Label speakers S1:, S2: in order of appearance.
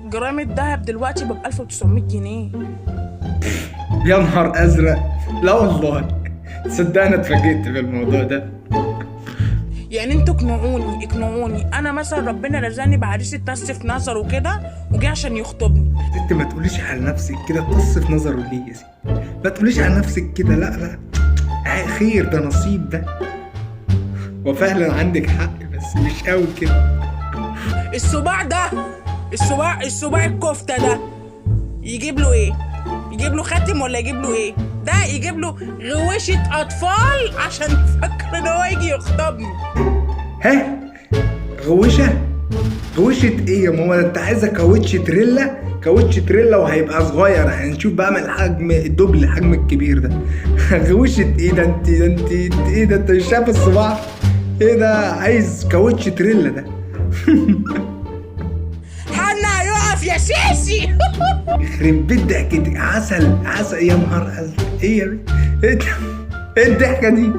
S1: جرام الدهب دلوقتي ب 1900 جنيه.
S2: يا نهار ازرق، لا والله صدق انا اتفاجئت بالموضوع ده.
S1: يعني انتوا اقنعوني انا مثلا ربنا رزقني بعريس اتنس في نظره كده وجه عشان يخطبني.
S2: انت ما تقوليش على نفسك كده، تقص في نظره ليه يا سيدي؟ ما تقوليش على نفسك كده، لا لا، خير ده نصيب ده. وفعلا عندك حق بس مش قوي كده.
S1: الصباع ده، الصباع الكفته ده يجيب له ايه؟ يجيب له خاتم ولا يجيب له ايه؟ ده يجيب له غوشة اطفال عشان يفكر ان هو يجي يخطبني.
S2: ها؟ غوشة؟ غوشة ايه يا ماما؟ انت عايزة كاوتش تريلا؟ كاوتش تريلا وهيبقى صغير، هنشوف بقى من الحجم الدبل الحجم الكبير ده. غوشة ايه ده؟ انت ايه ده؟ انت مش شايف الصباع؟ ايه ده؟ عايز كاوتش تريلا ده.
S1: حنا هيقف يا سيسي.
S2: يخرب بيت ضحكتك، عسل عسل يا نهار ازرق. ايه يا بيه؟ ايه الضحكة دي؟